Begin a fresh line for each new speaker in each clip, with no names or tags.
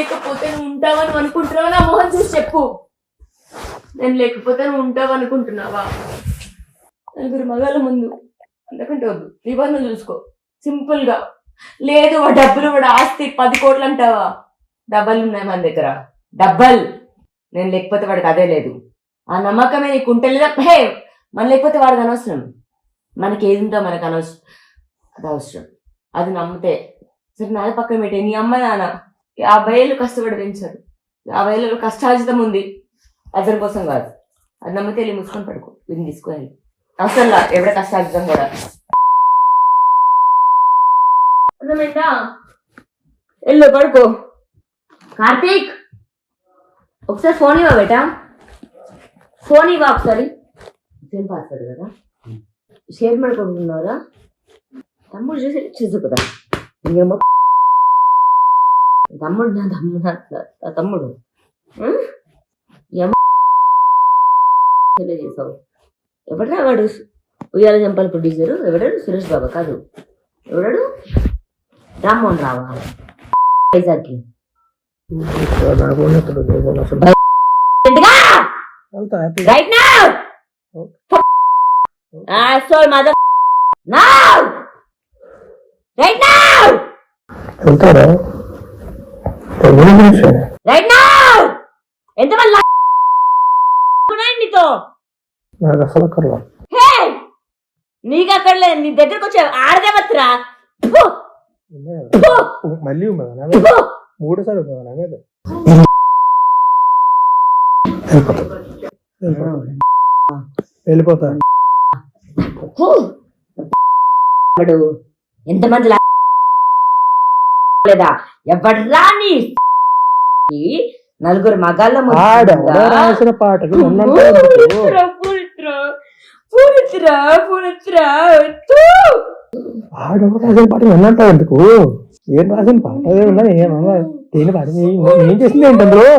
లేకపోతే నువ్వు ఉంటావని అనుకుంటున్నావా? నా మొహం చూసి చెప్పు. నేను లేకపోతే నువ్వు ఉంటావు అనుకుంటున్నావా? నలుగురు మగాళ్ళ ముందు అందుకంటే వద్దు, నిబంధన చూసుకో సింపుల్ గా. లేదు వాడు డబ్బులు, వాడు ఆస్తి 10 కోట్లు అంటావా? డబ్బలు ఉన్నాయి మన దగ్గర, డబ్బల్. నేను లేకపోతే వాడికి అదే లేదు, ఆ నమ్మకమే నీకు ఉంటే లేదా? హే, మన లేకపోతే వాడికి అనవసరం. మనకి ఏది ఉందో మనకు అనవసరం, అది అవసరం. అది నమ్మితే సరే. నాది పక్కన పెట్టే, నీ అమ్మ నాన్న 50 ఏళ్ళు కష్టపడి పెంచారు, 50 ఏళ్ళు కష్టార్జితం ఉంది, అతని కోసం కాదు. అది నమ్మితే వెళ్ళి మూసుకొని పడుకో, వీడిని తీసుకుని అవసరం లా ఎవడ కష్టార్జితం కూడా. అర్థమైందా? ఎల్లో పడుకో. కార్తీక్ ఒకసారి ఫోన్ ఇవ్వ బేటా, ఫోన్ ఇవ్వ ఒకసారి. సేమ్ పాస్వర్డ్ కదా, షేర్ పడుకుంటున్నారా? తమ్ముడు చూసి చూసు కదా, ఇంకేమో తమ్ముడు, నా తమ్ముడు, నా తమ్ముడు చేసావు. ఎవడరా వాడు? ఉయ్యాల జంపాల ప్రొడ్యూసరు ఎవడాడు? సురేష్ బాబా కాదు, ఎవడాడు? రామ్మోహన్ రావా వైజాగ్కి? Right now sir mother now right now right now. ఎంతమంది నీతో? నీకు అక్కడ లేదు, నీ దగ్గరకు వచ్చే ఆడదేవత్రా.
మళ్ళీ మూడోసారి వెళ్ళిపోతా.
ఎంతమంది లేదా? ఎవడ్రా నీ? నలుగురు మగాళ్ళ
రాసిన పాటలు రాసిన పాట విన్నంటావు ఎందుకు? ఏం రాసిన పాట ఏమన్నా దేని పాట ఏం చేసింది ఏంటందులో?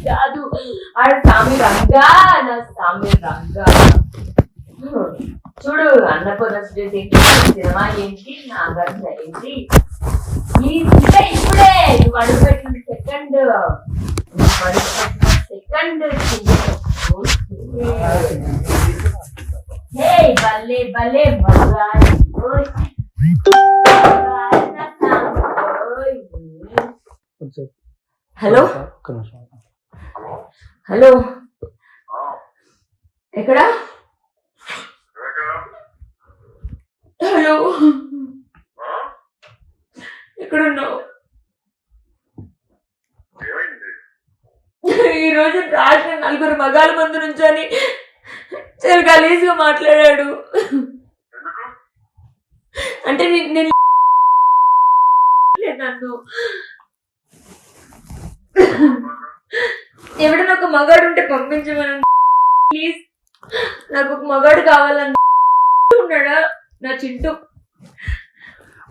కాదు సామి రంగా, నా సామి రంగా. చూడు అన్నపూర్ణ సినిమా ఏంటి, నా గంట ఏంటి, ఇప్పుడే నువ్వు అడుగుపెట్టిన సెకండ్ భలే భలే హలో హలో, ఎక్కడా? హలో, ఎక్కడున్నావు? ఈరోజు రాత్రి నలుగురు మగాళ్ళ ముందు నుంచొని చాలా గలీజ్గా మాట్లాడాడు. అంటే నేను నన్ను ఎవడన్నా ఒక మగాడు ఉంటే పంపించమని ప్లీజ్. నాకు ఒక మగాడు కావాలని ఉన్నాడా నా చింటూ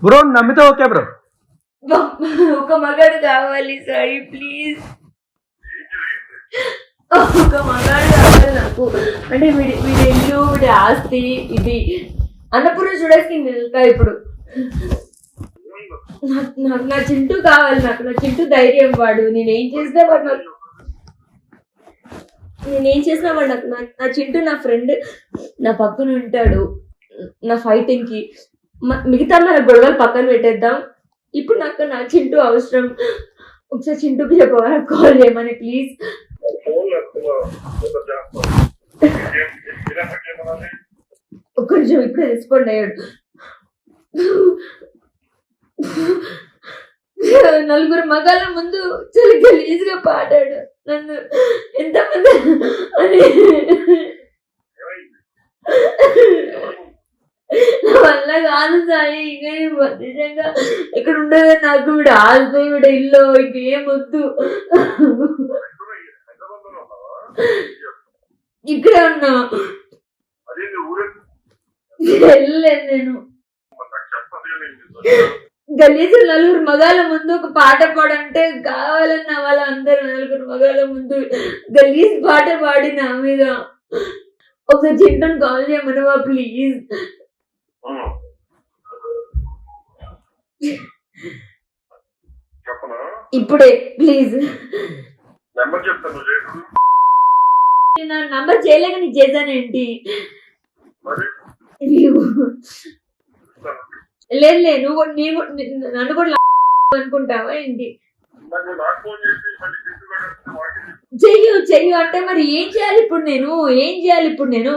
బ్రో? నమ్మితే ఓకే బ్రో,
ఒక మగాడు కావాలి సారీ ప్లీజ్. ఒక మగాడు కావాలి నాకు. అంటే వీడి ఇల్లు, వీడి ఆస్తి, ఇది అన్నపూర్ణ చూడేసి వెళ్తా ఇప్పుడు. నాకు నా చింటూ కావాలి, నాకు నా చింటూ ధైర్యం. వాడు నేనేం చేసినా వాడు నాకు నా చింటూ నా ఫ్రెండ్, నా పక్కన ఉంటాడు నా ఫైటింగ్ కి. మిగతా మన గొడవలు పక్కన పెట్టేద్దాం. ఇప్పుడు నాకు నా చింటూ అవసరం. ఒకసారి చింటూకి చెప్పవా, నాకు కాల్ చేయమని ప్లీజ్. ఒక్క నిమిషం, ఇప్పుడే రెస్పాండ్ అయ్యాడు. నలుగురు మగాళ్ళ ముందు చాలా గలీజ్గా పాడాడు నన్ను. ఎంతమంది అని నా వల్ల కాదు సాయి. ఇంకా నిజంగా ఇక్కడ ఉండదు నాకు. వీడు ఆల్తో వీడ ఇల్లు ఇంకేం వద్దు. ఇక్కడే ఉన్నా, వెళ్ళలేదు నేను. గలీజు నలుగురు మగాళ్ళ ముందు ఒక పాట పాడంటే కావాలన్న వాళ్ళందరూ నలుగురు మగాళ్ళ ముందు గలీజ్ పాట పాడి నా మీద. ఒకసారి చింటూని కాల్ చేయమనవా ప్లీజ్?
చెప్పనా?
ఇప్పుడే ప్లీజ్.
నెంబర్ చెప్తాను, నువ్వు చేసు.
నా నంబర్ చేయలేక నీకు చేశానేంటి?
మరి
లేదు నన్ను కూడా అనుకుంటావా ఏంటి?
నాకు ఫోన్ చేసి మళ్ళీ తిట్టుబడి వాకి
చెయ్యు అంటే మరి ఏం చేయాలి ఇప్పుడు నేను?